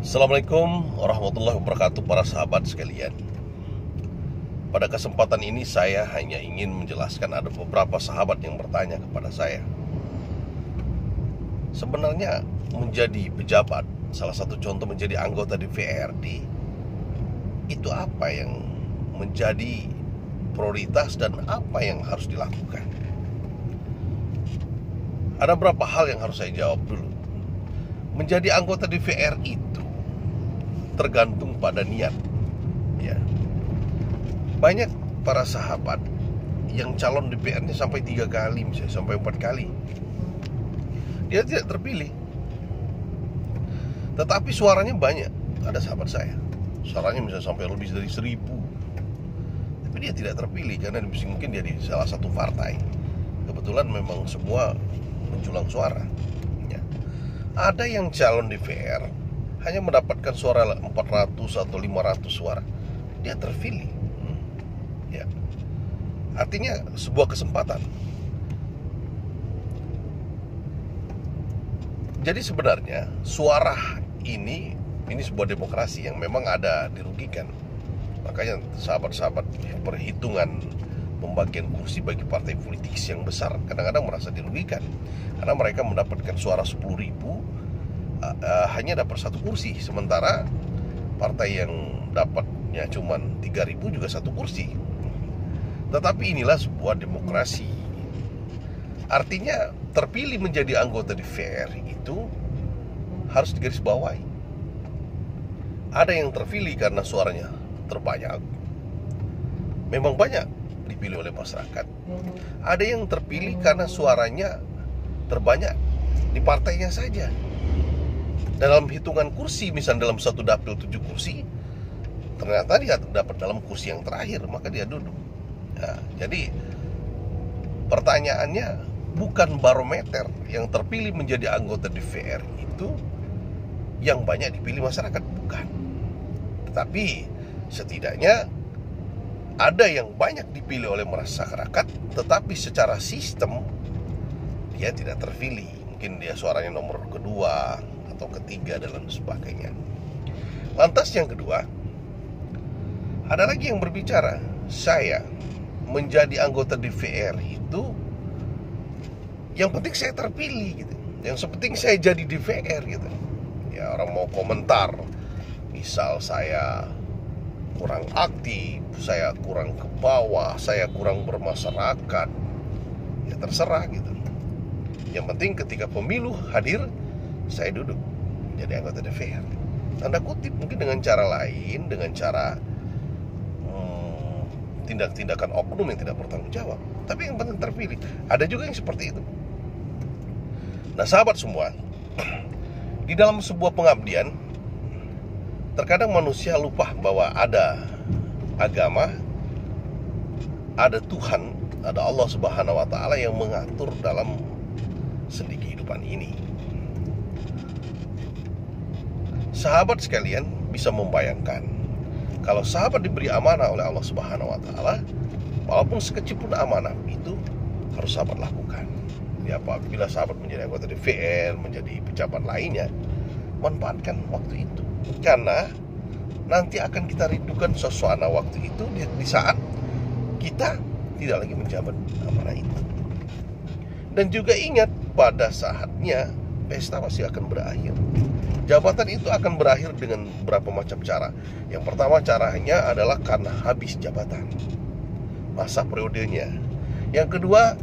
Assalamualaikum warahmatullahi wabarakatuh para sahabat sekalian. Pada kesempatan ini saya hanya ingin menjelaskan, ada beberapa sahabat yang bertanya kepada saya, sebenarnya menjadi pejabat, salah satu contoh menjadi anggota DPRD, itu apa yang menjadi prioritas dan apa yang harus dilakukan? Ada beberapa hal yang harus saya jawab dulu. Menjadi anggota DPR itu tergantung pada niat, ya. Banyak para sahabat yang calon DPR-nya sampai 3 kali, misalnya sampai 4 kali, dia tidak terpilih, tetapi suaranya banyak. Ada sahabat saya, suaranya misalnya sampai lebih dari 1000, tapi dia tidak terpilih karena mungkin dia di salah satu partai. Kebetulan memang semua menjulang suara, ya. Ada yang calon DPR hanya mendapatkan suara 400 atau 500 suara, dia terpilih, ya. Artinya sebuah kesempatan. Jadi sebenarnya suara ini sebuah demokrasi yang memang ada dirugikan. Makanya sahabat-sahabat perhitungan pembagian kursi bagi partai politik yang besar kadang-kadang merasa dirugikan, karena mereka mendapatkan suara 10.000, hanya dapat 1 kursi, sementara partai yang dapatnya cuma 3.000 juga 1 kursi. Tetapi inilah sebuah demokrasi. Artinya terpilih menjadi anggota DPR itu harus digarisbawahi. Ada yang terpilih karena suaranya terbanyak, memang banyak dipilih oleh masyarakat. Ada yang terpilih karena suaranya terbanyak di partainya saja. Dalam hitungan kursi, misalnya dalam satu dapil 7 kursi, ternyata dia dapat dalam kursi yang terakhir, maka dia duduk. Nah, jadi pertanyaannya bukan barometer yang terpilih menjadi anggota DPR itu yang banyak dipilih masyarakat, bukan. Tetapi setidaknya ada yang banyak dipilih oleh masyarakat, tetapi secara sistem dia tidak terpilih. Mungkin dia suaranya nomor kedua atau ketiga dan sebagainya. Lantas yang kedua, ada lagi yang berbicara, saya menjadi anggota DPR itu yang penting saya terpilih gitu. Yang penting saya jadi DPR gitu. Ya, orang mau komentar, misal saya kurang aktif, saya kurang ke bawah, saya kurang bermasyarakat, ya terserah gitu. Yang penting ketika pemilu hadir, saya duduk jadi anggota DPR. Tanda kutip, mungkin dengan cara lain, dengan cara tindak-tindakan oknum yang tidak bertanggung jawab, tapi yang penting terpilih. Ada juga yang seperti itu. Nah sahabat semua, di dalam sebuah pengabdian, terkadang manusia lupa bahwa ada agama, ada Tuhan, ada Allah Subhanahu wa Ta'ala yang mengatur dalam sendi kehidupan ini. Sahabat sekalian bisa membayangkan, kalau sahabat diberi amanah oleh Allah Subhanahu wa Ta'ala, walaupun sekecil pun amanah itu harus sahabat lakukan. Ya, apabila sahabat menjadi anggota DPR, menjadi pejabat lainnya, manfaatkan waktu itu, karena nanti akan kita rindukan suasana waktu itu di saat kita tidak lagi menjabat amanah itu. Dan juga ingat, pada saatnya pesta pasti akan berakhir. Jabatan itu akan berakhir dengan beberapa macam cara. Yang pertama, caranya adalah karena habis jabatan, masa periodenya. Yang kedua,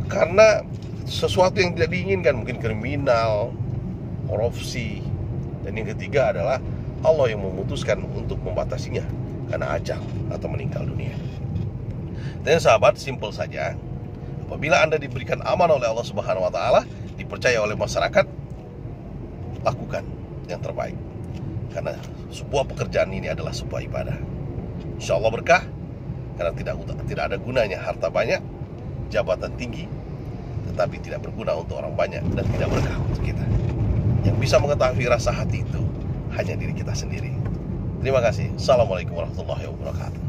karena sesuatu yang tidak diinginkan, mungkin kriminal, korupsi. Dan yang ketiga adalah Allah yang memutuskan untuk membatasinya karena ajal atau meninggal dunia. Dan sahabat, simpel saja. Apabila Anda diberikan amanah oleh Allah Subhanahu wa Ta'ala, dipercaya oleh masyarakat, lakukan yang terbaik, karena sebuah pekerjaan ini adalah sebuah ibadah. Insya Allah berkah, karena tidak ada gunanya harta banyak, jabatan tinggi, tetapi tidak berguna untuk orang banyak dan tidak berkah untuk kita. Yang bisa mengetahui rasa hati itu hanya diri kita sendiri. Terima kasih. Assalamualaikum warahmatullahi wabarakatuh.